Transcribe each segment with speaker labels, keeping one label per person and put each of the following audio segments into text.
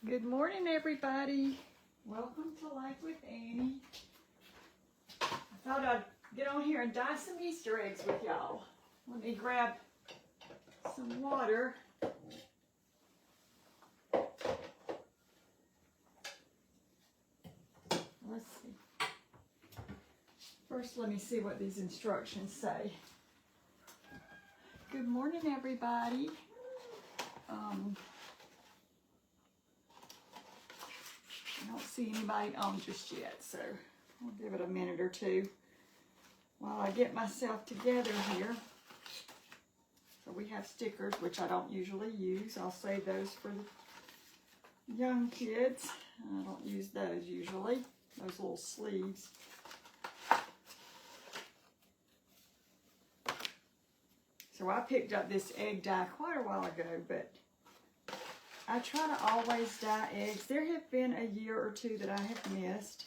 Speaker 1: Good morning, everybody. Welcome to Life with Annie. I thought I'd get on here and dye some Easter eggs with y'all. Let me grab some water. Let's see. First, let me see what these instructions say. Good morning, everybody. I don't see anybody on just yet, so I'll give it a minute or two while I get myself together here. So we have stickers, which I don't usually use. I'll save those for the young kids. I don't use those usually, those little sleeves. So I picked up this egg dye quite a while ago, but I try to always dye eggs. There have been a year or two that I have missed.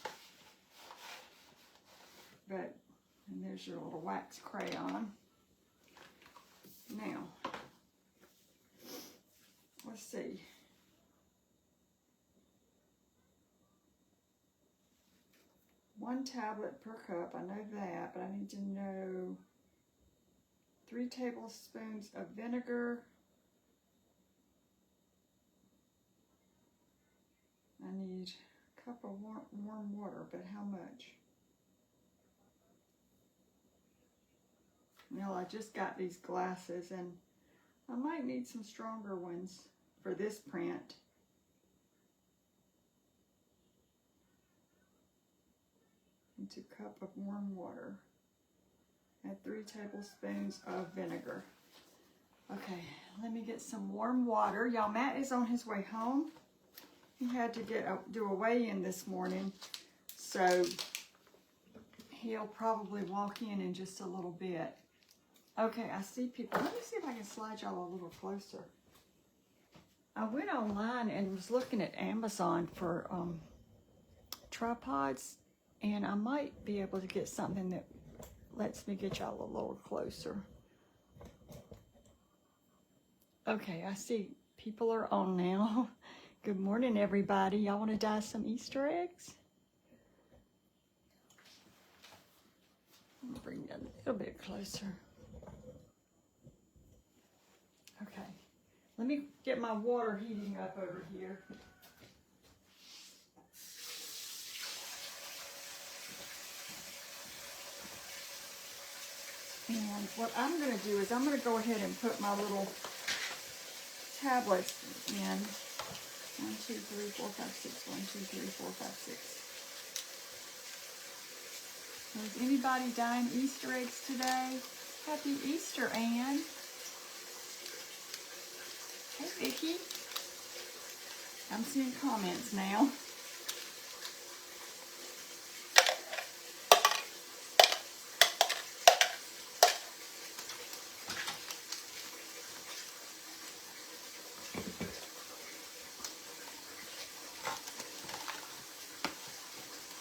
Speaker 1: But, and there's your little wax crayon. Now, let's see. One tablet per cup, I know that, but I need to know 3 tablespoons of vinegar. I need a cup of warm water, but how much? Well, I just got these glasses and I might need some stronger ones for this print. Into a cup of warm water. Add 3 tablespoons of vinegar. Okay, let me get some warm water. Y'all, Matt is on his way home. He had to do a weigh-in this morning, so he'll probably walk in just a little bit. Okay, I see people. Let me see if I can slide y'all a little closer. I went online and was looking at Amazon for tripods, and I might be able to get something that lets me get y'all a little closer. Okay, I see people are on now. Good morning, everybody. Y'all want to dye some Easter eggs? Let me bring that a little bit closer. Okay, let me get my water heating up over here. And what I'm going to do is I'm going to go ahead and put my little tablets in. 1, 2, 3, 4, 5, 6. 1, 2, 3, 4, 5, 6. Is anybody dyeing Easter eggs today? Happy Easter, Anne. Hey, Vicki. I'm seeing comments now.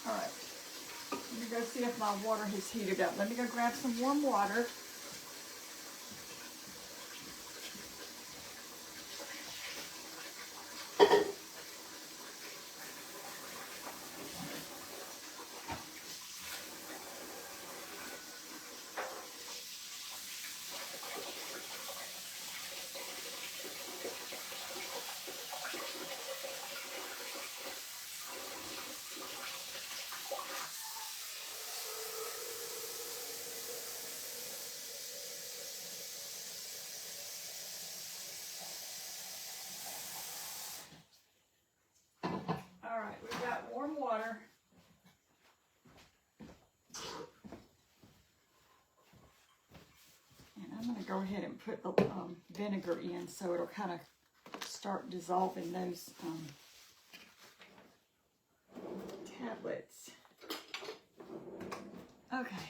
Speaker 1: All right. Let me go see if my water has heated up. Let me go grab some warm water. All right, we've got warm water. And I'm going to go ahead and put the vinegar in so it'll kind of start dissolving those tablets. Okay.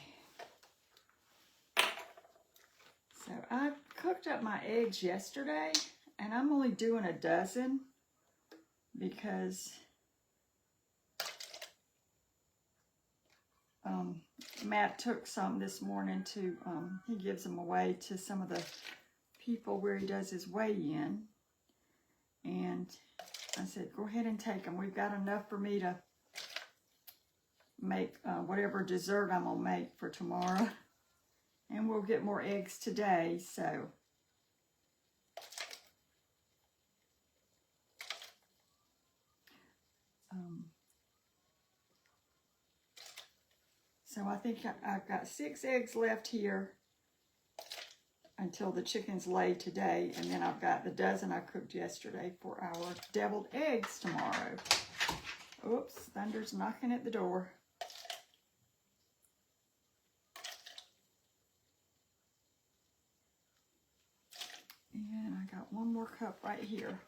Speaker 1: So I cooked up my eggs yesterday, and I'm only doing a dozen because Matt took some this morning to, he gives them away to some of the people where he does his weigh-in. And I said, go ahead and take them. We've got enough for me to make whatever dessert I'm going to make for tomorrow. And we'll get more eggs today, so. So I think I've got 6 eggs left here until the chickens lay today. And then I've got the dozen I cooked yesterday for our deviled eggs tomorrow. Oops, Thunder's knocking at the door. And I got one more cup right here.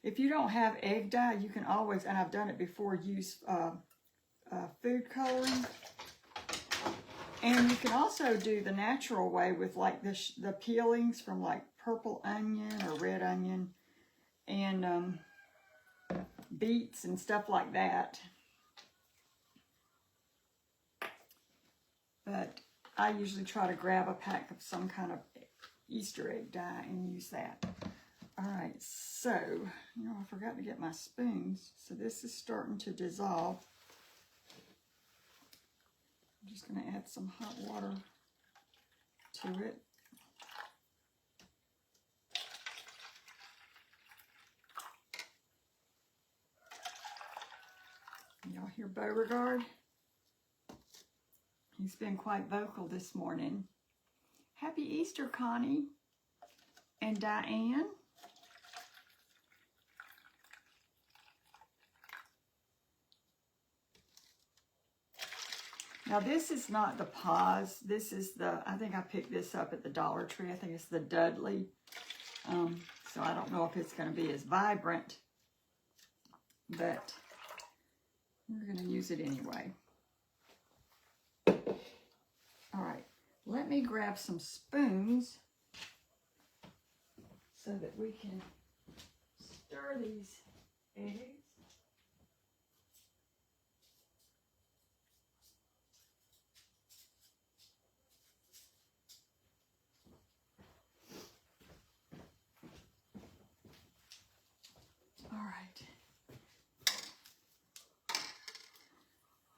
Speaker 1: If you don't have egg dye, you can always, and I've done it before, use food coloring. And you can also do the natural way with like the peelings from like purple onion or red onion and beets and stuff like that. But I usually try to grab a pack of some kind of Easter egg dye and use that. All right, so, I forgot to get my spoons. So this is starting to dissolve. I'm just going to add some hot water to it. Y'all hear Beauregard? He's been quite vocal this morning. Happy Easter, Connie and Diane. Now this is not the Paz. This is I think I picked this up at the Dollar Tree. I think it's the Dudley. So I don't know if it's going to be as vibrant, but we're going to use it anyway. All right, let me grab some spoons so that we can stir these eggs. All right.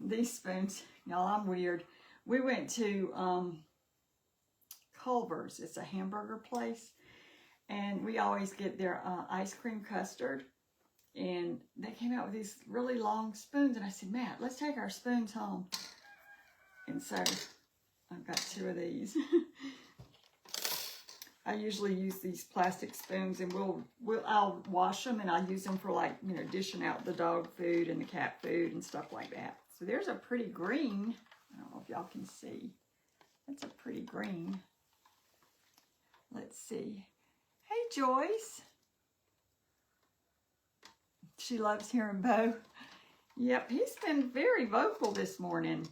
Speaker 1: These spoons, y'all, I'm weird. We went to Culver's. It's a hamburger place. And we always get their ice cream custard. And they came out with these really long spoons. And I said, Matt, let's take our spoons home. And so I've got 2 of these. I usually use these plastic spoons, and I'll wash them, and I'll use them for, like, dishing out the dog food and the cat food and stuff like that. So there's a pretty green. I don't know if y'all can see. That's a pretty green. Let's see. Hey, Joyce. She loves hearing Bo. Yep, he's been very vocal this morning.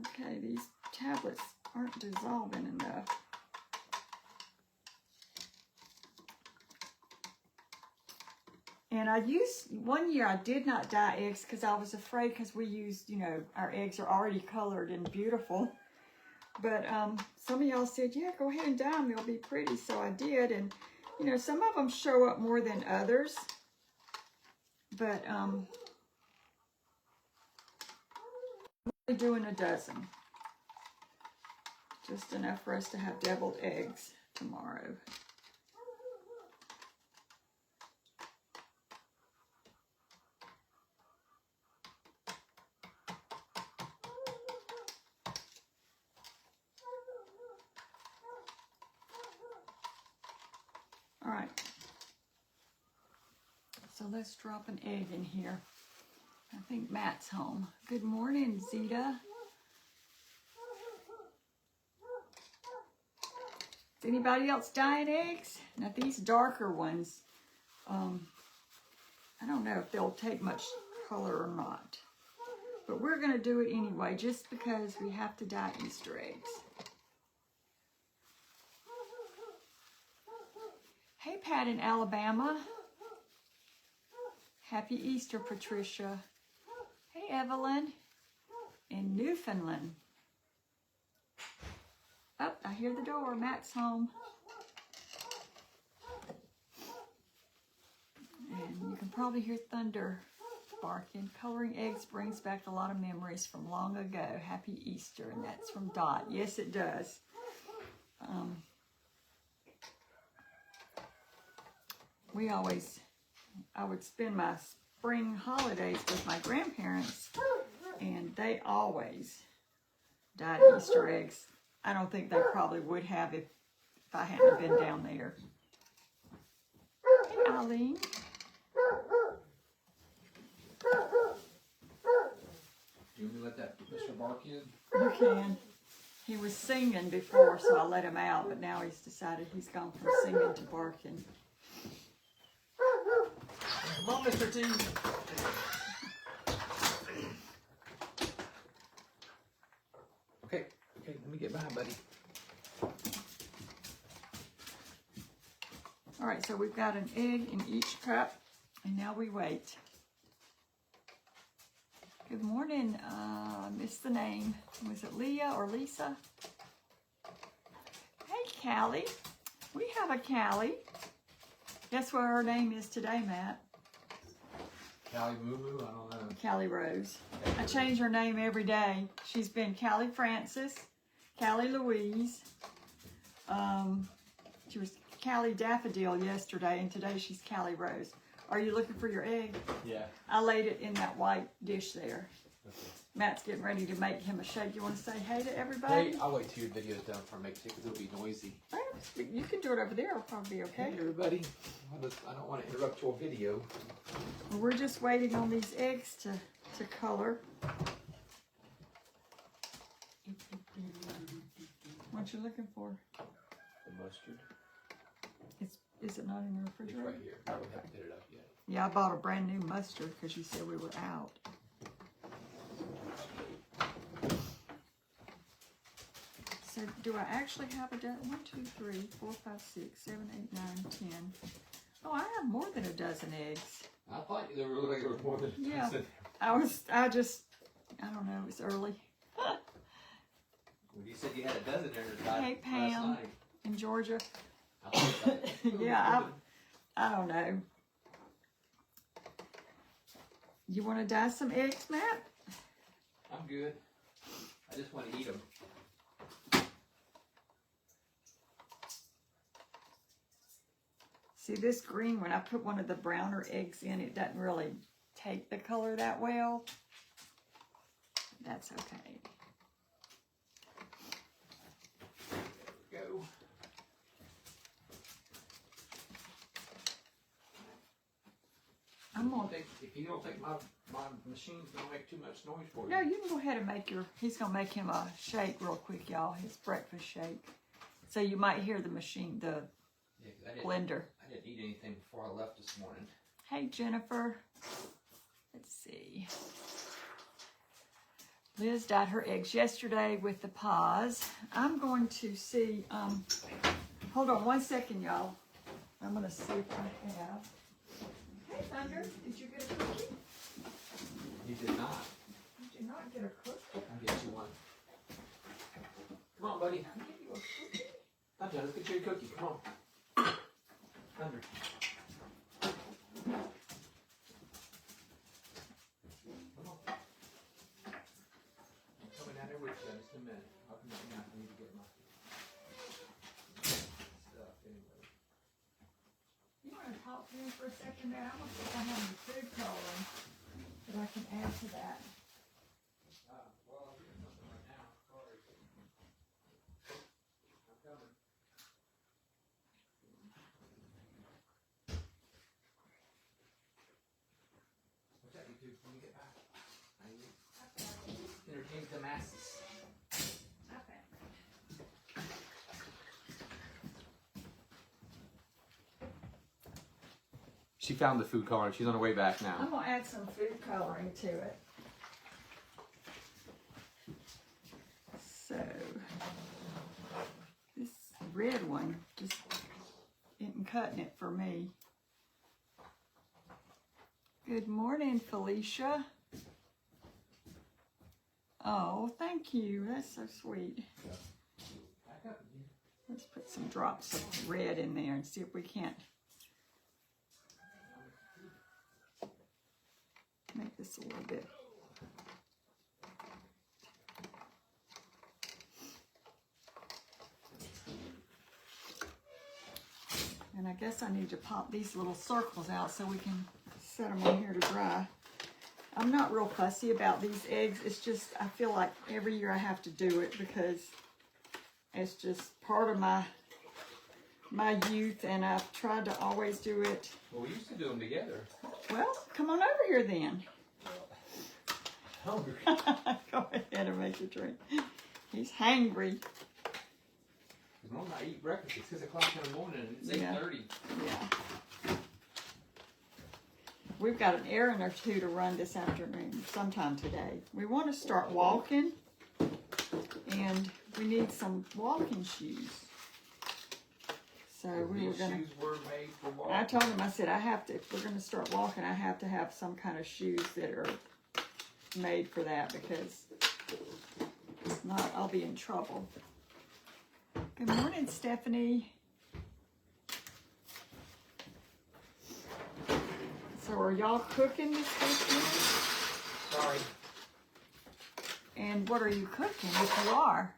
Speaker 1: Okay, these tablets aren't dissolving enough. And one year I did not dye eggs because I was afraid, because we used, our eggs are already colored and beautiful. But some of y'all said, yeah, go ahead and dye them, they'll be pretty. So I did, and some of them show up more than others. But I'm only doing a dozen. Just enough for us to have deviled eggs tomorrow. All right, so let's drop an egg in here. I think Matt's home. Good morning, Zeta. Is anybody else dyeing eggs? Now these darker ones, I don't know if they'll take much color or not. But we're going to do it anyway, just because we have to dye Easter eggs. Hey, Pat in Alabama. Happy Easter, Patricia. Hey, Evelyn in Newfoundland. hear the door. Matt's home. And you can probably hear thunder barking. Coloring eggs brings back a lot of memories from long ago. Happy Easter. And that's from Dot. Yes, it does. I would spend my spring holidays with my grandparents, and they always dyed Easter eggs. I don't think they probably would have if I hadn't been down there. Hey, Eileen.
Speaker 2: Do you want me to let that Mr. Bark in?
Speaker 1: You can. He was singing before, so I let him out, but now he's decided he's gone from singing to barking.
Speaker 2: Come on, Mr. T. Okay, let me get by, buddy.
Speaker 1: All right, so we've got an egg in each cup, and now we wait. Good morning. I missed the name. Was it Leah or Lisa? Hey, Callie. We have a Callie. Guess what her name is today, Matt?
Speaker 2: Callie Moo Moo, I don't know.
Speaker 1: Callie Rose. I change her name every day. She's been Callie Francis, Callie Louise. She was Callie Daffodil yesterday, and today she's Callie Rose. Are you looking for your egg?
Speaker 2: Yeah.
Speaker 1: I laid it in that white dish there.
Speaker 2: Okay.
Speaker 1: Matt's getting ready to make him a shake. You want to say hey to everybody?
Speaker 2: Hey, I'll wait till your video's done before I make it because it'll be noisy.
Speaker 1: You can do it over there. It'll probably be okay.
Speaker 2: Hey, everybody. I don't want to interrupt your video.
Speaker 1: Well, we're just waiting on these eggs to color. What you looking for?
Speaker 2: The mustard.
Speaker 1: Is it not in the
Speaker 2: It's
Speaker 1: refrigerator?
Speaker 2: right here. I haven't hit it up yet.
Speaker 1: Yeah, I bought a brand new mustard because you said we were out. So do I actually have a dozen? 1, 2, 3, 4, 5, 6, 7, 8, 9, 10. Oh, I have more than a dozen eggs.
Speaker 2: I thought there were like more than
Speaker 1: Yeah.
Speaker 2: I
Speaker 1: don't know, it's early.
Speaker 2: Well, you said you had a dozen there
Speaker 1: Hey, Pam.
Speaker 2: last night.
Speaker 1: In Georgia.
Speaker 2: I thought that.
Speaker 1: Yeah, I don't know. You want to dye some eggs, Matt?
Speaker 2: I'm good. I just want to eat them.
Speaker 1: See, this green, when I put one of the browner eggs in, it doesn't really take the color that well. That's okay.
Speaker 2: Go.
Speaker 1: I'm gonna.
Speaker 2: If you don't think my machine's gonna make too much noise for you.
Speaker 1: No, you can go ahead and make your. He's gonna make him a shake real quick, y'all. His breakfast shake. So you might hear the machine, the blender.
Speaker 2: I didn't eat anything before I left this morning.
Speaker 1: Hey, Jennifer. Let's see. Liz dyed her eggs yesterday with the paws. I'm going to see. Hold on 1 second, y'all. I'm gonna see if I have. Hey, Thunder, did you get a cookie?
Speaker 2: You did not.
Speaker 1: You did not get a cookie.
Speaker 2: I'll get you one. Come on, buddy.
Speaker 1: I'll give you a cookie.
Speaker 2: Thunder, let's get you a cookie. Come on. Thunder. Come on. I'm coming down there with you in just a minute. I'll come down now. I need to get my stuff anyway.
Speaker 1: You want to talk to me for a second, man? I'm gonna see if I have any food coloring that I can add to that.
Speaker 2: Well, I'll get something right now. Sorry. I'm coming. What's that, you two? When you get back? I need entertain the masses.
Speaker 1: Okay.
Speaker 2: She found the food coloring. She's on her way back
Speaker 1: I'm
Speaker 2: now.
Speaker 1: gonna add some food coloring to it. So this red one just isn't cutting it for me. Good morning, Felicia. Oh, thank you. That's so sweet.
Speaker 2: up.
Speaker 1: Let's put some drops of red in there and see if we can't make this a little bit. And I guess I need to pop these little circles out so we can set them on here to dry. I'm not real fussy about these eggs. It's just, I feel like every year I have to do it because it's just part of my youth, and I've tried to always do it.
Speaker 2: Well, we used to do them together.
Speaker 1: Well, come on over here then.
Speaker 2: Hungry.
Speaker 1: Go ahead and make your drink. He's hangry.
Speaker 2: Normally I eat breakfast at 6 o'clock in the morning and it's
Speaker 1: Yeah.
Speaker 2: 8:30.
Speaker 1: Yeah. We've got an errand or two to run this afternoon, sometime today. We want to start walking, and we need some walking shoes. So we were
Speaker 2: These
Speaker 1: gonna.
Speaker 2: shoes were made for walking.
Speaker 1: I told him, I said, I have to. If we're gonna start walking, I have to have some kind of shoes that are made for that, because if not, I'll be in trouble. Good morning, Stephanie. So are y'all cooking this weekend?
Speaker 2: Sorry.
Speaker 1: And what are you cooking if you are?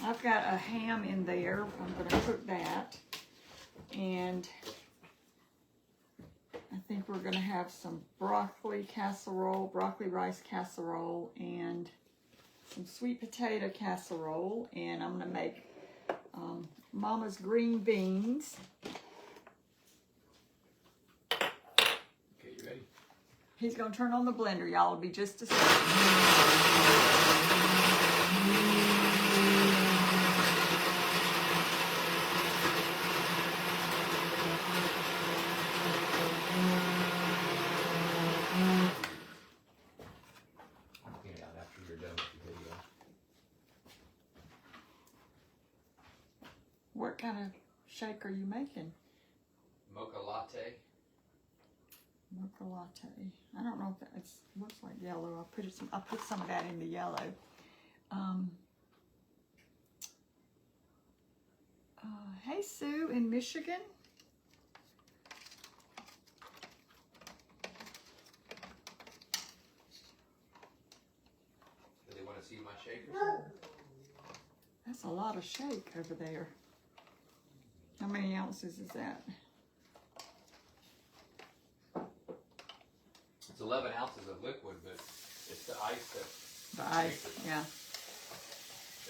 Speaker 1: I've got a ham in there. I'm going to cook that. And I think we're going to have some broccoli casserole, broccoli rice casserole, and some sweet potato casserole. And I'm going to make Mama's green beans.
Speaker 2: Okay, you ready?
Speaker 1: He's going to turn on the blender, y'all. It'll be just a second.
Speaker 2: I'll get it out after you're done with the video.
Speaker 1: What kind of shake are you making?
Speaker 2: Mocha latte.
Speaker 1: Mocha latte. I don't know if that looks like yellow. I put some of that in the yellow. Hey Sue in Michigan.
Speaker 2: Do they want to see my shake or something?
Speaker 1: That's a lot of shake over there. How many ounces is that?
Speaker 2: It's 11 ounces of liquid, but it's the ice that
Speaker 1: The ice, yeah.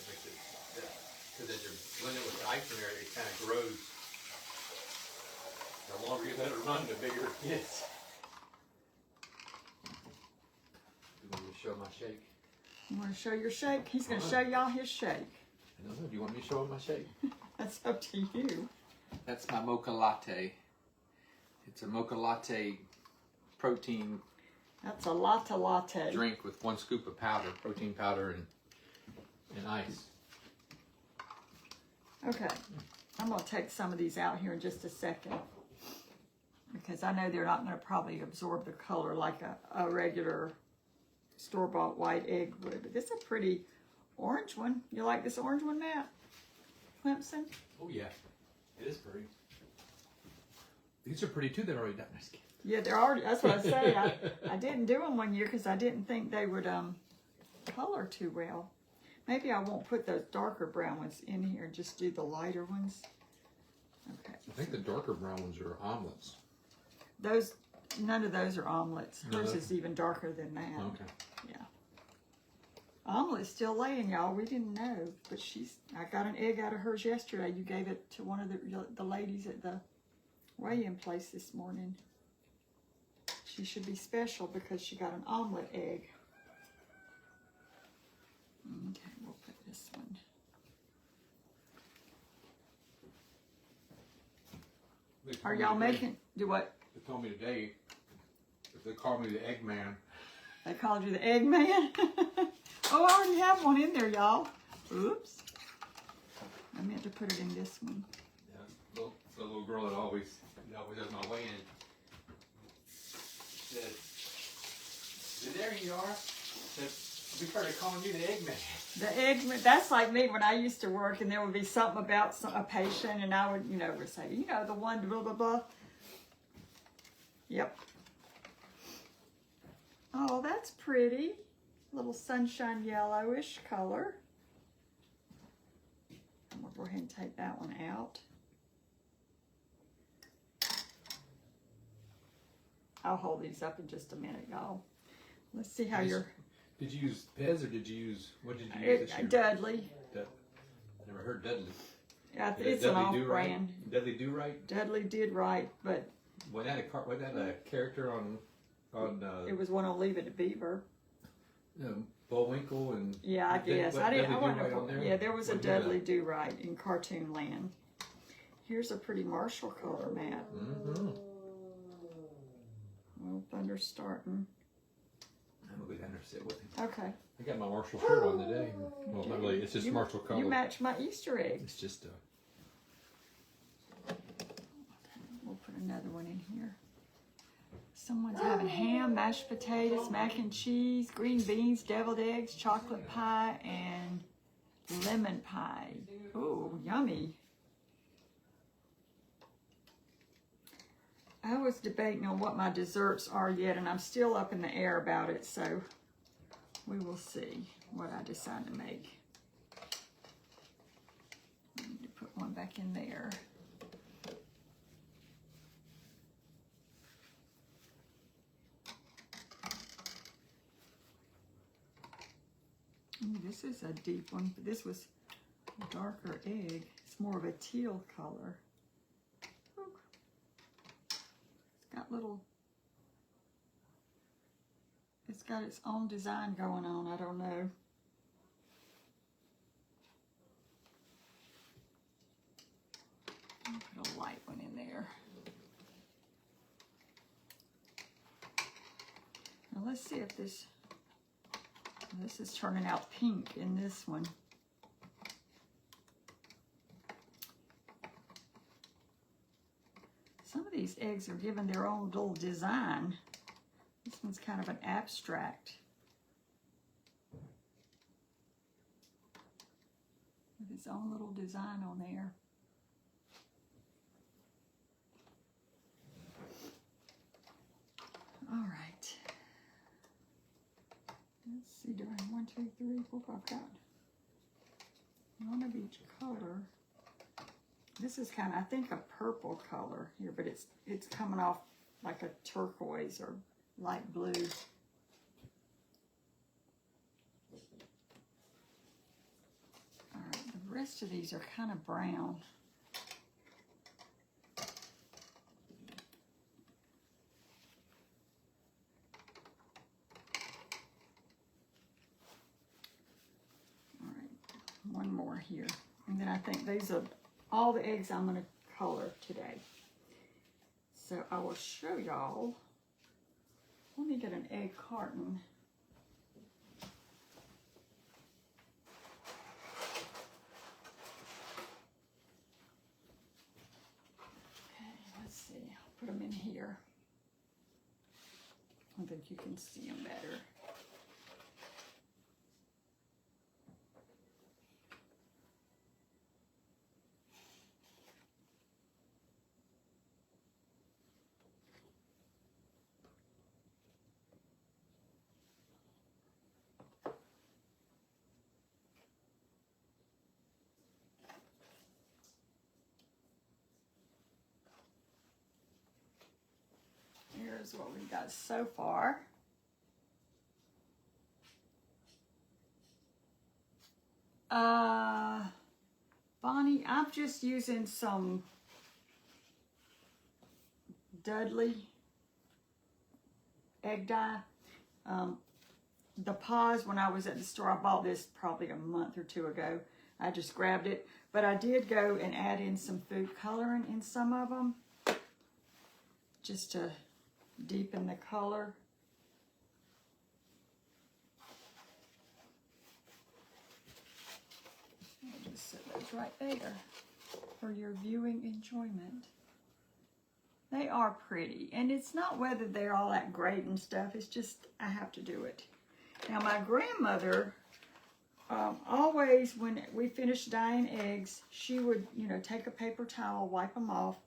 Speaker 2: makes it. Because as you're blending with the ice in there, it kind of grows. The longer you let it run, the bigger it gets. You want me to show my shake?
Speaker 1: You want to show your shake? He's going to show y'all his shake.
Speaker 2: I don't know. Do you want me to show my shake?
Speaker 1: That's up to you.
Speaker 2: That's my mocha latte. It's a mocha latte protein
Speaker 1: That's a latte.
Speaker 2: drink with 1 scoop of powder, protein powder, and ice.
Speaker 1: Okay, I'm going to take some of these out here in just a second, because I know they're not going to probably absorb the color like a regular store-bought white egg would. But this is a pretty orange one. You like this orange one, Matt? Clemson?
Speaker 2: Oh yeah, it is pretty. These are pretty too. They're already done.
Speaker 1: Yeah, they're already, that's what I say. I didn't do them one year because I didn't think they would color too well. Maybe I won't put those darker brown ones in here and just do the lighter ones. Okay.
Speaker 3: I think the darker brown ones are omelets.
Speaker 1: None of those are omelets. Hers
Speaker 3: No.
Speaker 1: is even darker than that.
Speaker 3: Okay.
Speaker 1: Yeah. Omelet's still laying, y'all. We didn't know, but I got an egg out of hers yesterday. You gave it to one of the ladies at the weigh-in place this morning. She should be special because she got an omelet egg. Okay, we'll put this one. Are y'all making, do what?
Speaker 3: They told me today, if they call me the Eggman,
Speaker 1: They called you the egg man? Oh, I already have one in there, y'all. Oops. I meant to put it in this one.
Speaker 2: Yeah, the little
Speaker 3: always does my weigh in. Said, there you are. Said, we started calling you the Eggman.
Speaker 1: The Eggman, that's like me when I used to work and there would be something about a patient and I would, would say, the one, blah, blah, blah. Yep. Oh, that's pretty. Little sunshine yellowish color. I'm going to go ahead and take that one out. I'll hold these up in just a minute, y'all. Let's see how you're...
Speaker 3: Did you use Pez or did you use, what did you use this year?
Speaker 1: Dudley.
Speaker 3: I never heard Dudley.
Speaker 1: Yeah, it's an
Speaker 3: Dudley
Speaker 1: off-brand.
Speaker 3: Dudley Do Right?
Speaker 1: Dudley did right, but...
Speaker 3: Was that a character on
Speaker 1: it was one on Leave It to Beaver.
Speaker 3: Bullwinkle and...
Speaker 1: Yeah, I guess. There was a
Speaker 3: What
Speaker 1: Dudley Do Right in Cartoon Land. Here's a pretty Marshall color, Matt.
Speaker 3: Mm-hmm.
Speaker 1: Well, thunder's starting.
Speaker 3: I'm gonna go down there and sit with him.
Speaker 1: Okay.
Speaker 3: I got my Marshall shirt on today. Well, not really. It's just Marshall color.
Speaker 1: You match my Easter egg.
Speaker 3: It's just
Speaker 1: We'll put another one in here. Someone's having ham, mashed potatoes, mac and cheese, green beans, deviled eggs, chocolate pie, and lemon pie. Ooh, yummy. I was debating on what my desserts are yet, and I'm still up in the air about it, so we will see what I decide to make. I need to put one back in there. Ooh, this is a deep one, but this was a darker egg. It's more of a teal color. It's got its own design going on. I don't know. I'll put a light one in there. Now let's see if this is turning out pink in this one. Some of these eggs are given their own little design. This one's kind of an abstract. With its own little design on there. All right. Let's see, do I have 1, 2, 3, 4, 5? I've got one of each color. This is kind of, I think, a purple color here, but it's coming off like a turquoise or light blue. All right, the rest of these are kind of brown. All right, one more here. And then I think these are all the eggs I'm going to color today. So I will show y'all. Let me get an egg carton. Okay, let's see. I'll put them in here. I think you can see them better. Here's what we've got so far. Bonnie, I'm just using some Dudley egg dye. The pause, when I was at the store, I bought this probably a month or two ago. I just grabbed it, but I did go and add in some food coloring in some of them, just to deepen the color. I'll just set those right there for your viewing enjoyment. They are pretty. And it's not whether they're all that great and stuff. It's just I have to do it. Now, my grandmother, always when we finished dyeing eggs, she would, you know, take a paper towel, wipe them off,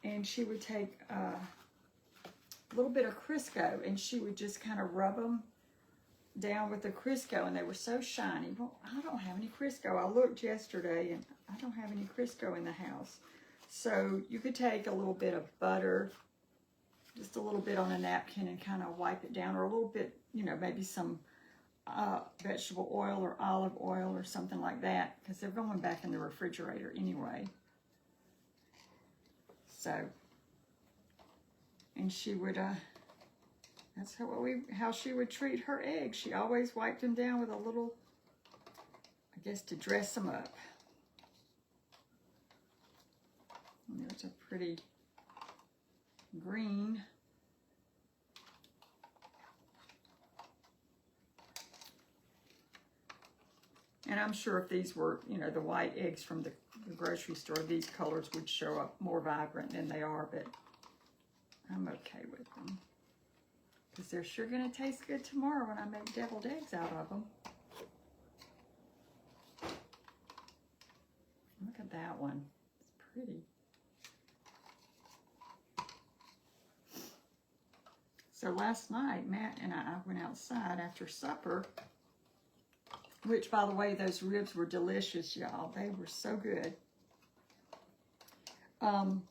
Speaker 1: and she would take a little bit of Crisco, and she would just kind of rub them down with the Crisco, and they were so shiny. Well, I don't have any Crisco. I looked yesterday, and I don't have any Crisco in the house. So you could take a little bit of butter, just a little bit on a napkin, and kind of wipe it down, or a little bit, you know, maybe some vegetable oil or olive oil or something like that, because they're going back in the refrigerator anyway. So, and she would, that's how she would treat her eggs. She always wiped them down with a little, I guess, to dress them up. And there's a pretty green. And I'm sure if these were, you know, the white eggs from the grocery store, these colors would show up more vibrant than they are, but I'm okay with them. Because they're sure going to taste good tomorrow when I make deviled eggs out of them. Look at that one. It's pretty. So last night, Matt and I went outside after supper, which, by the way, those ribs were delicious, y'all. They were so good. And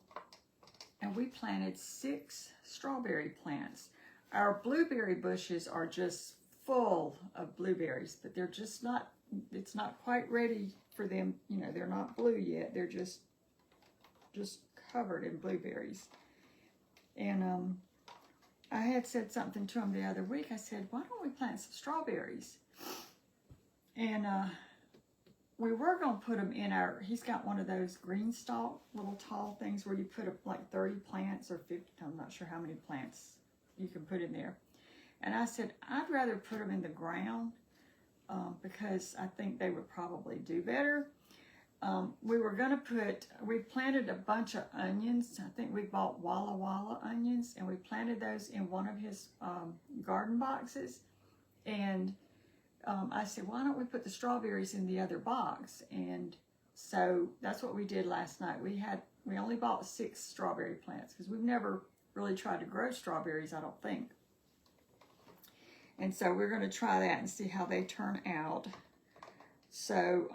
Speaker 1: we planted 6 strawberry plants. Our blueberry bushes are just full of blueberries, but they're just not, it's not quite ready for them. You know, they're not blue yet. They're just covered in blueberries. And I had said something to him the other week. I said, why don't we plant some strawberries? And we were going to put them in our, he's got one of those green stalk, little tall things where you put like 30 plants or 50, I'm not sure how many plants you can put in there. And I said, I'd rather put them in the ground because I think they would probably do better. We were going to we planted a bunch of onions. I think we bought Walla Walla onions, and we planted those in one of his garden boxes. And I said, why don't we put the strawberries in the other box? And so that's what we did last night. We only bought 6 strawberry plants because we've never really tried to grow strawberries, I don't think. And so we're going to try that and see how they turn out. So,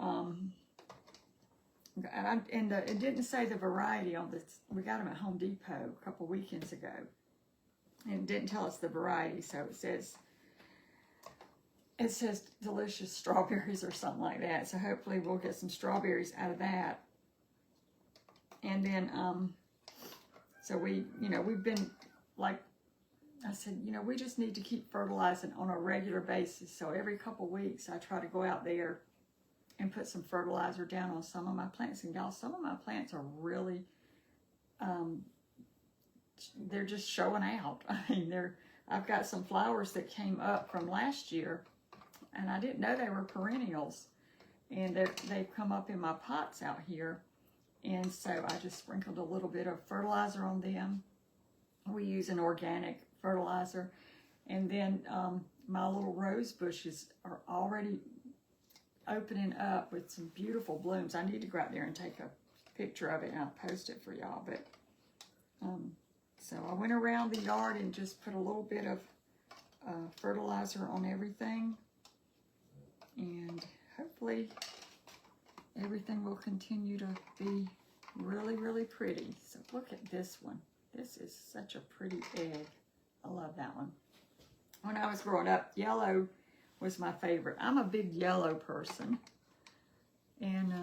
Speaker 1: it didn't say the variety on this. We got them at Home Depot a couple weekends ago. And it didn't tell us the variety, so it says delicious strawberries or something like that. So hopefully we'll get some strawberries out of that. And then, so we've been like, I said, we just need to keep fertilizing on a regular basis. So every couple weeks I try to go out there and put some fertilizer down on some of my plants. And y'all, some of my plants are really, they're just showing out. I mean, I've got some flowers that came up from last year, and I didn't know they were perennials. And they've come up in my pots out here. And so I just sprinkled a little bit of fertilizer on them. We use an organic fertilizer. And then my little rose bushes are already opening up with some beautiful blooms. I need to go out there and take a picture of it, and I'll post it for y'all. But so I went around the yard and just put a little bit of fertilizer on everything, and hopefully everything will continue to be really, really pretty. So look at this one. This is such a pretty egg. I love that one. When I was growing up, yellow was my favorite. I'm a big yellow person. And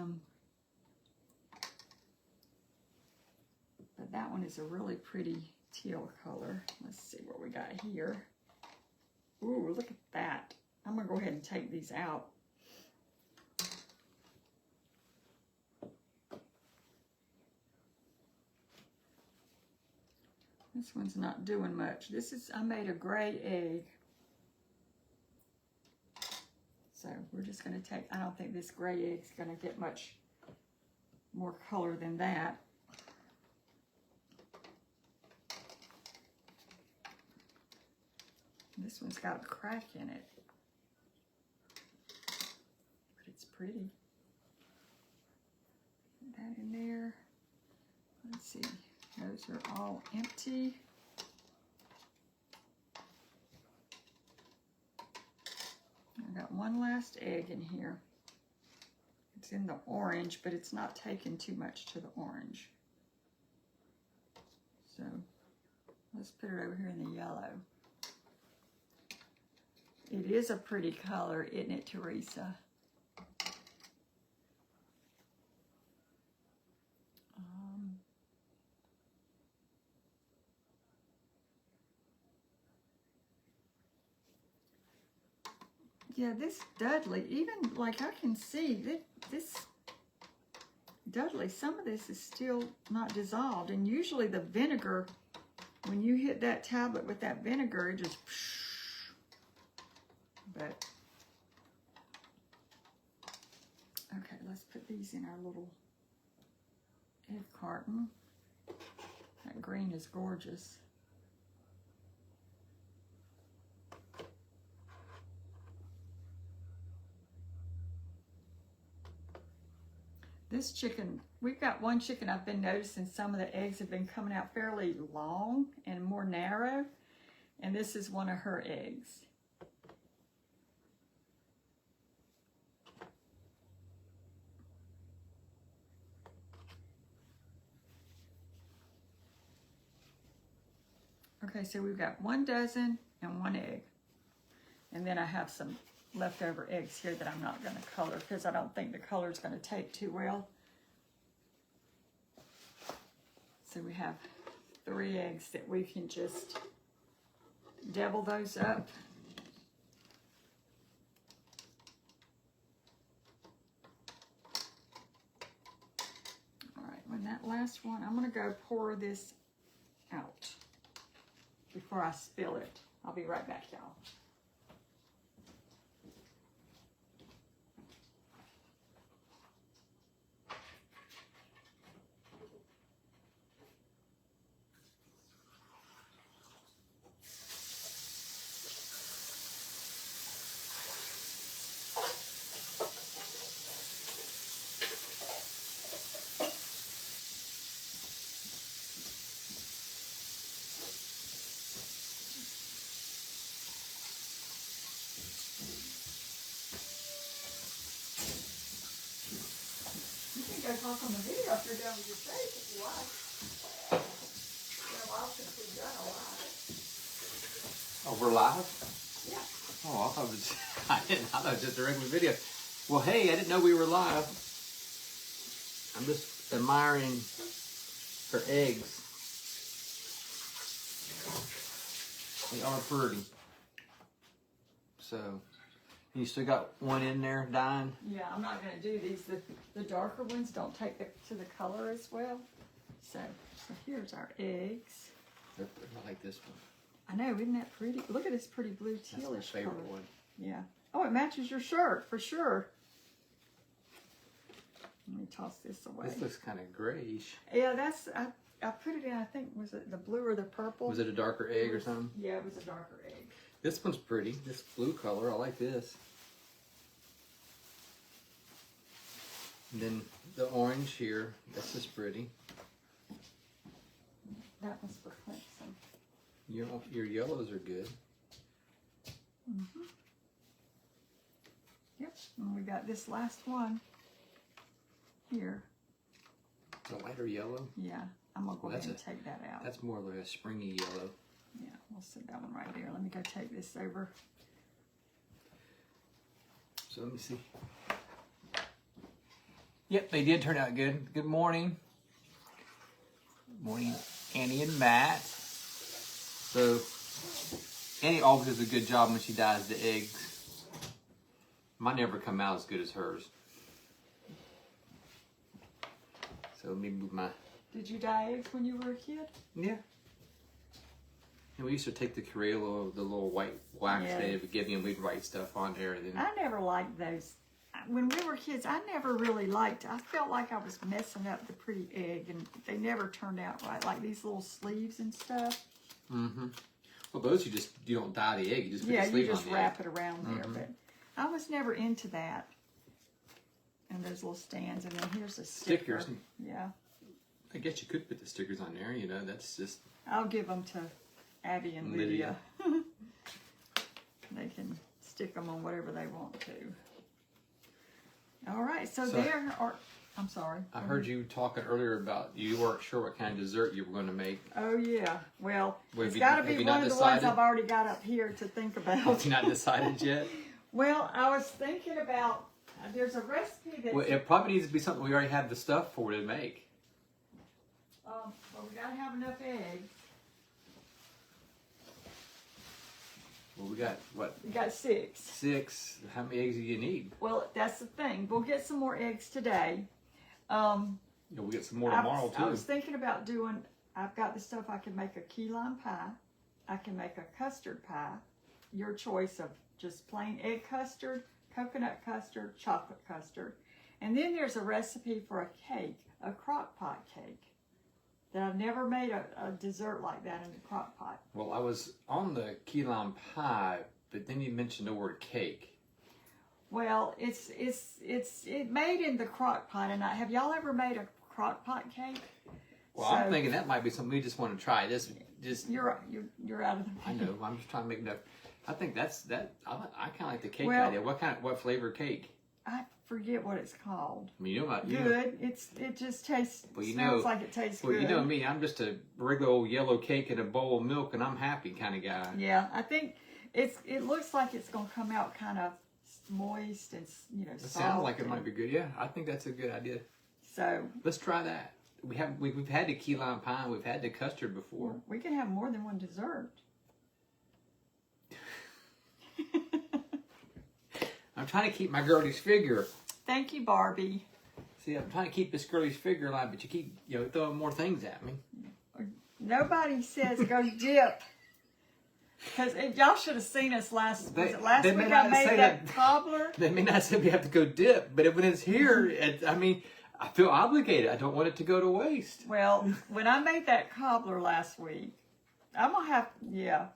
Speaker 1: but that one is a really pretty teal color. Let's see what we got here. Ooh, look at that. I'm gonna go ahead and take these out. This one's not doing much. I made a gray egg. So we're just going to I don't think this gray egg's going to get much more color than that. This one's got a crack in it. But it's pretty. Put that in there. Let's see. Those are all empty. I got one last egg in here. It's in the orange, but it's not taken too much to the orange. So let's put it over here in the yellow. It is a pretty color, isn't it, Teresa? Yeah, this Dudley, even like I can see that this Dudley, some of this is still not dissolved. And usually the vinegar, when you hit that tablet with that vinegar, it just, but, okay, let's put these in our little egg carton. That green is gorgeous. This chicken, we've got one chicken I've been noticing some of the eggs have been coming out fairly long and more narrow. And this is one of her eggs. Okay, so we've got 1 dozen and 1 egg. And then I have some leftover eggs here that I'm not going to color because I don't think the color is going to take too well. So we have 3 eggs that we can just devil those up. All right, when that last one, I'm going to go pour this out before I spill it. I'll be right back, y'all. Go talk on the video if you're done with your steak if you like. It's been a while since we've done a live.
Speaker 3: Oh, we're live?
Speaker 1: Yeah.
Speaker 3: Oh, I thought it was, I thought it was just a regular video. Well, hey, I didn't know we were live. I'm just admiring her eggs. They are pretty. So, you still got one in there dying?
Speaker 1: Yeah, I'm not going to do these. The darker ones don't take to the color as well. So here's our eggs.
Speaker 3: They're not like this one.
Speaker 1: I know, isn't that pretty? Look at this pretty blue
Speaker 3: That's my
Speaker 1: tealish
Speaker 3: favorite
Speaker 1: color.
Speaker 3: one.
Speaker 1: Yeah. Oh, it matches your shirt for sure. Let me toss this away.
Speaker 3: This looks kind of grayish.
Speaker 1: Yeah, I put it in, I think, was it the blue or the purple?
Speaker 3: Was it a darker egg or something?
Speaker 1: Yeah, it was a darker egg.
Speaker 3: This one's pretty. This blue color, I like this. And then the orange here, that's just pretty.
Speaker 1: That was for Clemson.
Speaker 3: Your yellows are good.
Speaker 1: Mm-hmm. Yep, and we got this last one here.
Speaker 3: The lighter yellow.
Speaker 1: Yeah, I'm gonna go
Speaker 3: Well,
Speaker 1: ahead and take that out.
Speaker 3: That's more like a springy yellow.
Speaker 1: Yeah, we'll set that one right there. Let me go take this over.
Speaker 3: So let me see. Yep, they did turn out good. Good morning. Morning, Annie and Matt. So, Annie always does a good job when she dyes the eggs. Mine never come out as good as hers. So let me move my...
Speaker 1: Did you dye eggs when you were a kid?
Speaker 3: Yeah. And we used to take the Crayola, the little white wax
Speaker 1: Yeah.
Speaker 3: they would give me, and we'd write stuff on there. And then
Speaker 1: I never liked those. When we were kids, I never really liked, I felt like I was messing up the pretty egg, and they never turned out right, like these little sleeves and stuff.
Speaker 3: Mm-hmm. Well, those you don't dye the egg. You just put
Speaker 1: Yeah,
Speaker 3: the
Speaker 1: you
Speaker 3: sleeve
Speaker 1: just
Speaker 3: on the
Speaker 1: wrap
Speaker 3: egg.
Speaker 1: it around there.
Speaker 3: Mhm.
Speaker 1: But I was never into that. And there's little stands, and then here's a sticker.
Speaker 3: Stickers.
Speaker 1: Yeah,
Speaker 3: I guess you could put the stickers on there. You know, that's just
Speaker 1: I'll give them to Abby and Lydia. They can stick them on whatever they want to. All right, so there are. I'm sorry.
Speaker 3: I heard you talking earlier about you weren't sure what kind of dessert you were going to make.
Speaker 1: Oh yeah. Well,
Speaker 3: Well,
Speaker 1: it's
Speaker 3: have you-
Speaker 1: got to
Speaker 3: have
Speaker 1: be
Speaker 3: you
Speaker 1: one
Speaker 3: not
Speaker 1: of the ones
Speaker 3: decided?
Speaker 1: I've already got up here to think about.
Speaker 3: Have you not decided yet?
Speaker 1: Well, I was thinking about. There's a recipe that's.
Speaker 3: Well, it probably needs to be something we already have the stuff for to make.
Speaker 1: Well, we gotta have enough eggs.
Speaker 3: Well, we got what,
Speaker 1: We got 6.
Speaker 3: 6? How many eggs do you need?
Speaker 1: Well, that's the thing. We'll get some more eggs today.
Speaker 3: We'll get some more tomorrow
Speaker 1: I
Speaker 3: too.
Speaker 1: was thinking about doing. I've got the stuff. I can make a key lime pie. I can make a custard pie. Your choice of just plain egg custard, coconut custard, chocolate custard. And then there's a recipe for a cake, a crock pot cake. That I've never made a dessert like that in the crock pot.
Speaker 3: Well, I was on the key lime pie, but then you mentioned the word cake.
Speaker 1: Well, it's made in the crock pot, and have y'all ever made a crock pot cake?
Speaker 3: Well, I'm thinking that might be something we just want to try. Just
Speaker 1: You're out of the.
Speaker 3: I know. I'm just trying to make enough. I think that's that. I kind of like the cake
Speaker 1: Well-
Speaker 3: idea. What flavor cake?
Speaker 1: I forget what it's called.
Speaker 3: I mean, you know about you.
Speaker 1: Good. It just tastes.
Speaker 3: Well, you
Speaker 1: smells
Speaker 3: know-
Speaker 1: like it tastes
Speaker 3: Well,
Speaker 1: good.
Speaker 3: you know me. I'm just a regular old yellow cake and a bowl of milk, and I'm happy kind of guy.
Speaker 1: Yeah, I think it looks like it's gonna come out kind of moist and
Speaker 3: It
Speaker 1: soft.
Speaker 3: sounds like it
Speaker 1: and-
Speaker 3: might be good. Yeah, I think that's a good idea.
Speaker 1: So
Speaker 3: Let's try that. We've had the key lime pie. We've had the custard before.
Speaker 1: we can have more than one dessert.
Speaker 3: I'm trying to keep my girlie's figure.
Speaker 1: Thank you, Barbie.
Speaker 3: See, I'm trying to keep this girlie's figure line, but you keep throwing more things at me.
Speaker 1: Nobody says go dip. Because y'all should have seen us last
Speaker 3: They
Speaker 1: week.
Speaker 3: may
Speaker 1: I
Speaker 3: not
Speaker 1: made
Speaker 3: say
Speaker 1: that
Speaker 3: that.
Speaker 1: cobbler.
Speaker 3: They may not say we have to go dip, but when it's here, I mean, I feel obligated. I don't want it to go to waste.
Speaker 1: Well, when I made that cobbler last week, I'm gonna have yeah.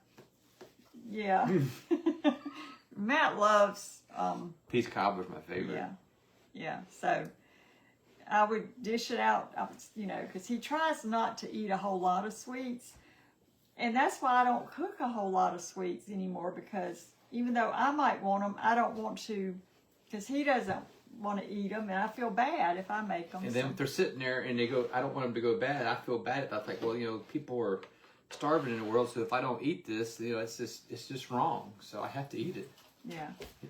Speaker 1: Matt loves
Speaker 3: Peach cobbler's my favorite.
Speaker 1: yeah. So I would dish it out. Because he tries not to eat a whole lot of sweets, and that's why I don't cook a whole lot of sweets anymore. Because even though I might want them, I don't want to, because he doesn't want to eat them, and I feel bad if I make them.
Speaker 3: And then if they're sitting there and they go, I don't want them to go bad. I feel bad. I think, well, people are starving in the world, so if I don't eat this, it's just wrong. So I have to eat it.
Speaker 1: Yeah,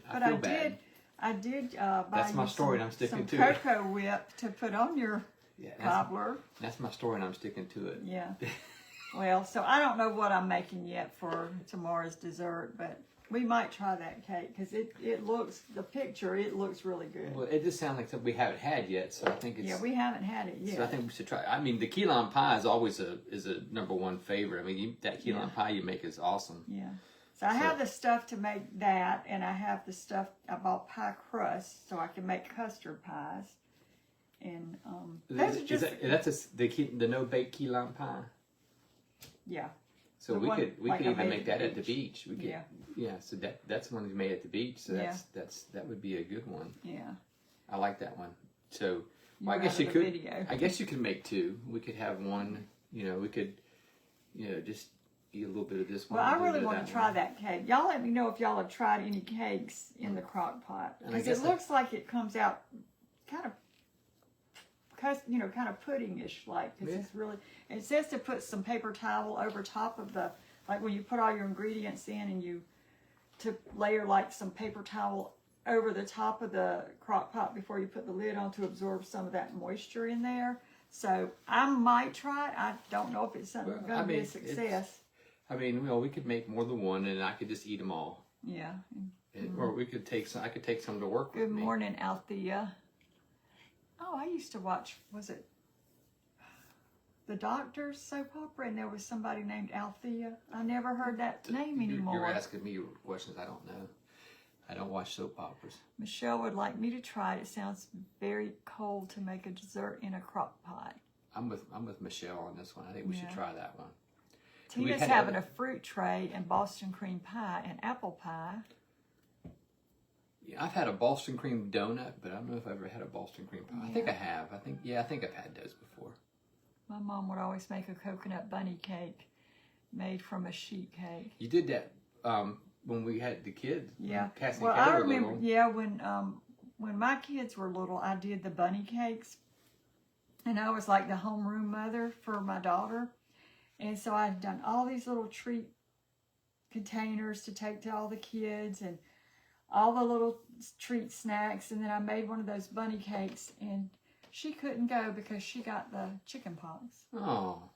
Speaker 3: I
Speaker 1: but
Speaker 3: feel bad.
Speaker 1: I did buy
Speaker 3: That's my
Speaker 1: you
Speaker 3: story, and I'm sticking
Speaker 1: some
Speaker 3: to it.
Speaker 1: cocoa whip to put on your
Speaker 3: Yeah,
Speaker 1: cobbler.
Speaker 3: that's my story, and I'm sticking to it.
Speaker 1: Yeah. Well, so I don't know what I'm making yet for tomorrow's dessert, but we might try that cake because it looks it looks really good.
Speaker 3: Well, it just sounds like something we haven't had yet, so I think it's.
Speaker 1: Yeah, we haven't had it yet.
Speaker 3: So I think we should try. I mean, the key lime pie is always a #1 favorite. I mean, that key lime pie you make is awesome.
Speaker 1: Yeah. So I have the stuff to make that, and I have the stuff I bought pie crust, so I can make custard pies. And those are just
Speaker 3: That's the no bake key lime pie.
Speaker 1: yeah.
Speaker 3: So
Speaker 1: The
Speaker 3: we
Speaker 1: one,
Speaker 3: could
Speaker 1: like I
Speaker 3: even
Speaker 1: made
Speaker 3: make
Speaker 1: at
Speaker 3: that
Speaker 1: the
Speaker 3: at the beach. We could,
Speaker 1: Yeah.
Speaker 3: So that's one we made at the beach. So
Speaker 1: Yeah.
Speaker 3: that would be a good one.
Speaker 1: Yeah.
Speaker 3: I like that one. So
Speaker 1: You're
Speaker 3: I guess
Speaker 1: out
Speaker 3: you
Speaker 1: of the
Speaker 3: could.
Speaker 1: video.
Speaker 3: I guess you could make 2. We could have one. We could. Just eat a little bit of this one.
Speaker 1: Well, I
Speaker 3: a little
Speaker 1: really
Speaker 3: bit of
Speaker 1: want
Speaker 3: that
Speaker 1: to try
Speaker 3: one.
Speaker 1: that cake. Y'all let me know if y'all have tried any cakes in the crock pot.
Speaker 3: And I
Speaker 1: Because
Speaker 3: guess
Speaker 1: it
Speaker 3: that-
Speaker 1: looks like it comes out kind of, kind of puddingish like. Because it's really, it says to put some paper towel over top of the, like when you put all your ingredients in and to layer like some paper towel over the top of the crock pot before you put the lid on to absorb some of that moisture in there. So I might try it. I don't know if it's
Speaker 3: Well,
Speaker 1: going to be a success.
Speaker 3: I mean, we could make more than one, and I could just eat them all.
Speaker 1: Yeah.
Speaker 3: Or we could take some. I could take some to work with
Speaker 1: Good
Speaker 3: me.
Speaker 1: morning, Althea. Oh, I used to watch, was it The Doctor's soap opera, and there was somebody named Althea. I never heard that name anymore.
Speaker 3: You're asking me questions I don't know. I don't watch soap operas.
Speaker 1: Michelle would like me to try it. It sounds very cold to make a dessert in a crock pot.
Speaker 3: I'm with Michelle on this one. I think we should
Speaker 1: Yeah.
Speaker 3: try that one.
Speaker 1: Tina's
Speaker 3: had
Speaker 1: having
Speaker 3: other-
Speaker 1: a fruit tray and Boston cream pie and apple pie.
Speaker 3: Yeah, I've had a Boston cream donut, but I don't know if I've ever had a Boston cream pie. I think I
Speaker 1: Yeah.
Speaker 3: have. I think I've had those before.
Speaker 1: My mom would always make a coconut bunny cake made from a sheet cake.
Speaker 3: You did that when we had the kids. when
Speaker 1: Yeah.
Speaker 3: Cassie and
Speaker 1: Well,
Speaker 3: Kay
Speaker 1: I
Speaker 3: were
Speaker 1: remember.
Speaker 3: little.
Speaker 1: Yeah, when my kids were little, I did the bunny cakes, and I was like the homeroom mother for my daughter, and so I'd done all these little treat containers to take to all the kids and all the little treat snacks, and then I made one of those bunny cakes, and she couldn't go because she got the chicken pox.
Speaker 3: Oh,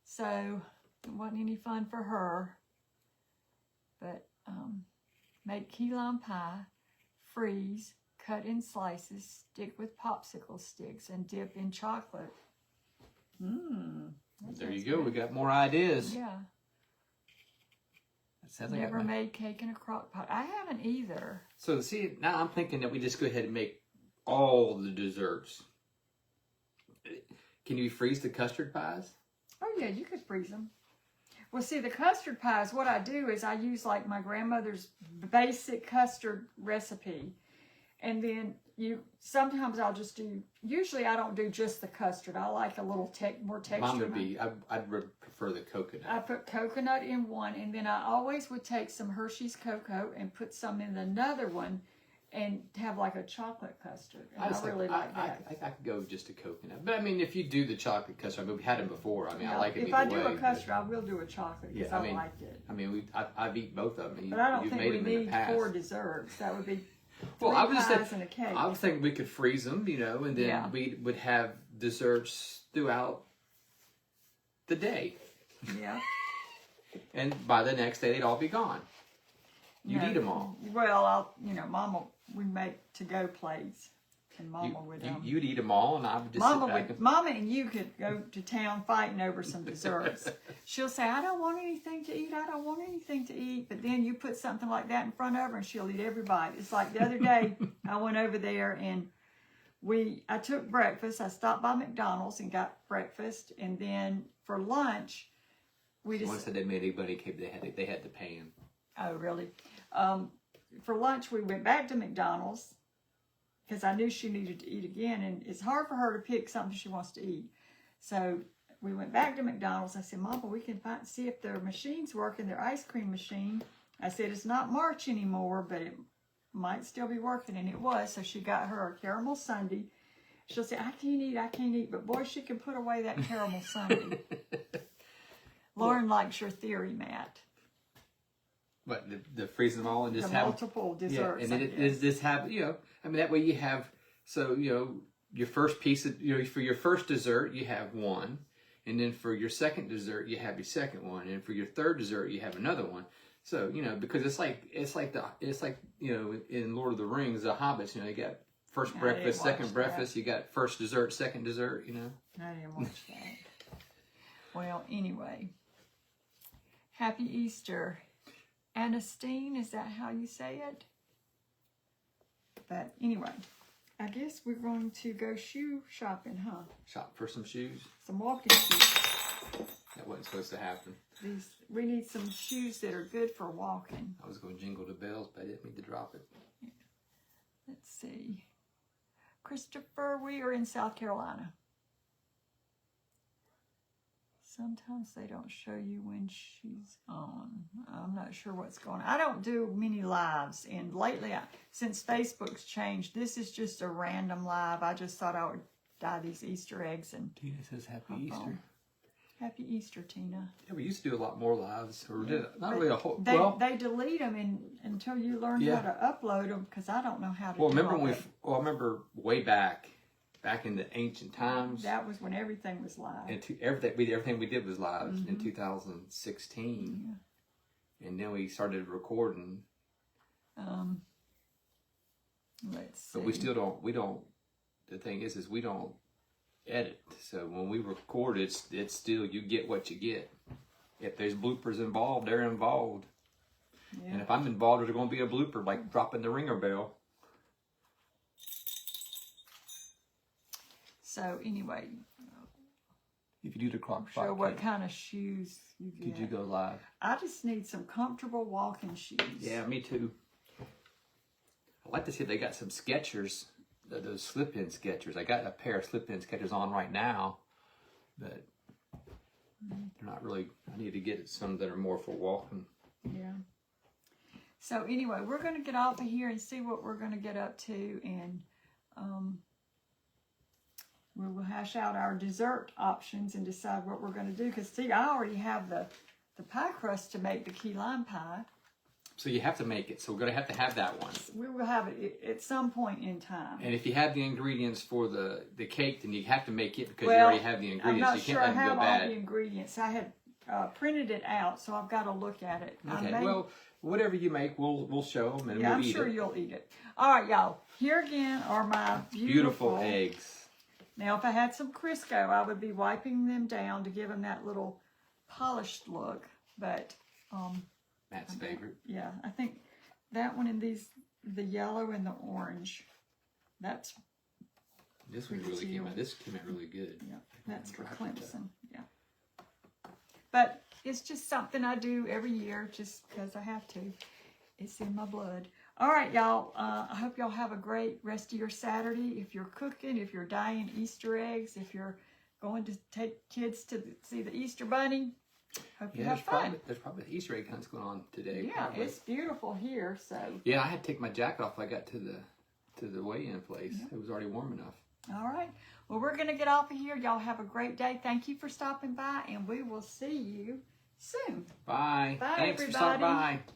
Speaker 1: So it wasn't any fun for her. But make key lime pie, freeze, cut in slices, stick with popsicle sticks, and dip in chocolate.
Speaker 3: there you go. We got more ideas.
Speaker 1: Yeah.
Speaker 3: That sounds like
Speaker 1: Never made cake in a crock pot. I haven't either.
Speaker 3: So see, now I'm thinking that we just go ahead and make all the desserts. Can you freeze the custard pies?
Speaker 1: Oh yeah, you could freeze them. Well, see, the custard pies, what I do is I use like my grandmother's basic custard recipe. And then sometimes I'll just do, usually I don't do just the custard. I like a little more texture.
Speaker 3: Mine would be, I'd prefer the coconut.
Speaker 1: I put coconut in one, and then I always would take some Hershey's cocoa and put some in another one and have like a chocolate custard. And I really like that.
Speaker 3: I could go just a coconut. But I mean, if you do the chocolate custard, I mean, we've had them before. I mean, I like it
Speaker 1: If
Speaker 3: either
Speaker 1: I do
Speaker 3: way,
Speaker 1: a custard, I will do a chocolate because
Speaker 3: Yeah, I
Speaker 1: I
Speaker 3: mean,
Speaker 1: like it.
Speaker 3: I mean, I've eaten both of them.
Speaker 1: But I don't
Speaker 3: You've
Speaker 1: think
Speaker 3: made
Speaker 1: we
Speaker 3: them in the
Speaker 1: need
Speaker 3: past.
Speaker 1: 4 desserts. That would be
Speaker 3: Well, I was just
Speaker 1: pies
Speaker 3: saying,
Speaker 1: and a cake.
Speaker 3: I was thinking we could freeze them, and then
Speaker 1: Yeah.
Speaker 3: we would have desserts throughout the day.
Speaker 1: Yeah.
Speaker 3: And by the next day, they'd all be gone. You'd
Speaker 1: No.
Speaker 3: eat them all.
Speaker 1: Well, Mama, we make to-go plates, and Mama would.
Speaker 3: You'd eat them all, and I would just
Speaker 1: Mama
Speaker 3: sit back
Speaker 1: would. Mama and you could go to town fighting over some desserts. She'll say, "I don't want anything to eat. I don't want anything to eat." But then you put something like that in front of her, and she'll eat every bite. It's like the other day, I went over there and I took breakfast. I stopped by McDonald's and got breakfast, and then for lunch, we just.
Speaker 3: Once they made a bunny cake, they had the pan.
Speaker 1: Oh, really? For lunch, we went back to McDonald's because I knew she needed to eat again, and it's hard for her to pick something she wants to eat. So we went back to McDonald's. I said, "Mama, we can see if their machine's working, their ice cream machine." I said, "It's not March anymore, but it might still be working," and it was. So she got her a caramel sundae. She'll say, I can't eat, but boy, she can put away that caramel sundae. Lauren likes your theory, Matt.
Speaker 3: What, the freeze them all and just
Speaker 1: The
Speaker 3: have
Speaker 1: multiple desserts.
Speaker 3: Yeah, and then
Speaker 1: I
Speaker 3: it
Speaker 1: guess.
Speaker 3: is this have I mean that way you have your first piece of for your first dessert you have one, and then for your second dessert you have your second one, and for your third dessert you have another one. So because it's like in Lord of the Rings, the hobbits, you got first
Speaker 1: I
Speaker 3: breakfast,
Speaker 1: didn't watch
Speaker 3: second
Speaker 1: that.
Speaker 3: breakfast, you got first dessert, second dessert,
Speaker 1: I didn't watch that. Well, anyway. Happy Easter. Anastine, is that how you say it? But anyway, I guess we're going to go shoe shopping, huh?
Speaker 3: Shop for some shoes.
Speaker 1: Some walking shoes.
Speaker 3: That wasn't supposed to happen.
Speaker 1: We need some shoes that are good for walking.
Speaker 3: I was going to jingle the bells, but I didn't mean to drop it.
Speaker 1: Let's see. Christopher, we are in South Carolina. Sometimes they don't show you when she's on. I'm not sure what's going on. I don't do many lives, and lately, since Facebook's changed, this is just a random live. I just thought I would dye these Easter eggs and
Speaker 3: Tina says Happy
Speaker 1: hop
Speaker 3: Easter.
Speaker 1: on. Happy Easter, Tina.
Speaker 3: Yeah, we used to do a lot more lives, or did not really a whole.
Speaker 1: They delete them until you learn how to upload them, because I don't know how to.
Speaker 3: Well,
Speaker 1: do
Speaker 3: remember
Speaker 1: all
Speaker 3: when
Speaker 1: that.
Speaker 3: I remember way back in the ancient times.
Speaker 1: That was when everything was live.
Speaker 3: And everything we did was live in 2016, and then we started recording.
Speaker 1: Let's see.
Speaker 3: But we still don't. We don't. The thing is we don't edit. So when we record, it's still you get what you get. If there's bloopers involved, they're involved.
Speaker 1: Yeah.
Speaker 3: And if I'm involved, there's going to be a blooper, like dropping the ringer bell.
Speaker 1: So anyway,
Speaker 3: if you do the crock pot
Speaker 1: Show what
Speaker 3: cake.
Speaker 1: kind of shoes you get.
Speaker 3: Could you go live?
Speaker 1: I just need some comfortable walking shoes.
Speaker 3: Yeah, me too. I'd like to see if they got some Skechers, those slip-in Skechers. I got a pair of slip-in Skechers on right now, but they're not really. I need to get some that are more for walking.
Speaker 1: Yeah. So anyway, we're going to get off of here and see what we're going to get up to, and we will hash out our dessert options and decide what we're going to do. Because see, I already have the pie crust to make the key lime pie.
Speaker 3: So you have to make it. So we're going to have that one.
Speaker 1: We will have it at some point in time.
Speaker 3: And if you have the ingredients for the cake, then you have to make it because
Speaker 1: Well,
Speaker 3: you already have the
Speaker 1: I'm
Speaker 3: ingredients.
Speaker 1: not
Speaker 3: You
Speaker 1: sure
Speaker 3: can't
Speaker 1: I
Speaker 3: let them
Speaker 1: have
Speaker 3: go
Speaker 1: all
Speaker 3: bad.
Speaker 1: the ingredients. I had printed it out, so I've got to look at it. I
Speaker 3: Okay,
Speaker 1: may-
Speaker 3: well, whatever you make, we'll show them and
Speaker 1: yeah,
Speaker 3: we'll
Speaker 1: I'm
Speaker 3: eat
Speaker 1: sure
Speaker 3: it.
Speaker 1: you'll eat it. All right, y'all. Here again are my
Speaker 3: Beautiful eggs.
Speaker 1: Now, if I had some Crisco, I would be wiping them down to give them that little polished look. But,
Speaker 3: Matt's favorite.
Speaker 1: yeah, I think that one and these, the yellow and the orange, that's,
Speaker 3: This one
Speaker 1: Pretty
Speaker 3: really came
Speaker 1: teal.
Speaker 3: out. This came out really good.
Speaker 1: yeah, that's for Clemson. Yeah. But it's just something I do every year just because I have to. It's in my blood. All right, y'all. I hope y'all have a great rest of your Saturday. If you're cooking, if you're dyeing Easter eggs, if you're going to take kids to see the Easter Bunny, hope you
Speaker 3: Yeah,
Speaker 1: have fun.
Speaker 3: there's probably Easter egg hunts going on today.
Speaker 1: Yeah,
Speaker 3: probably.
Speaker 1: it's beautiful here. So,
Speaker 3: Yeah, I had to take my jacket off when I got to the weigh-in place. It was already warm enough.
Speaker 1: all right. Well, we're going to get off of here. Y'all have a great day. Thank you for stopping by, and we will see you soon.
Speaker 3: Bye.
Speaker 1: Bye,
Speaker 3: Thanks for stopping
Speaker 1: everybody.
Speaker 3: by.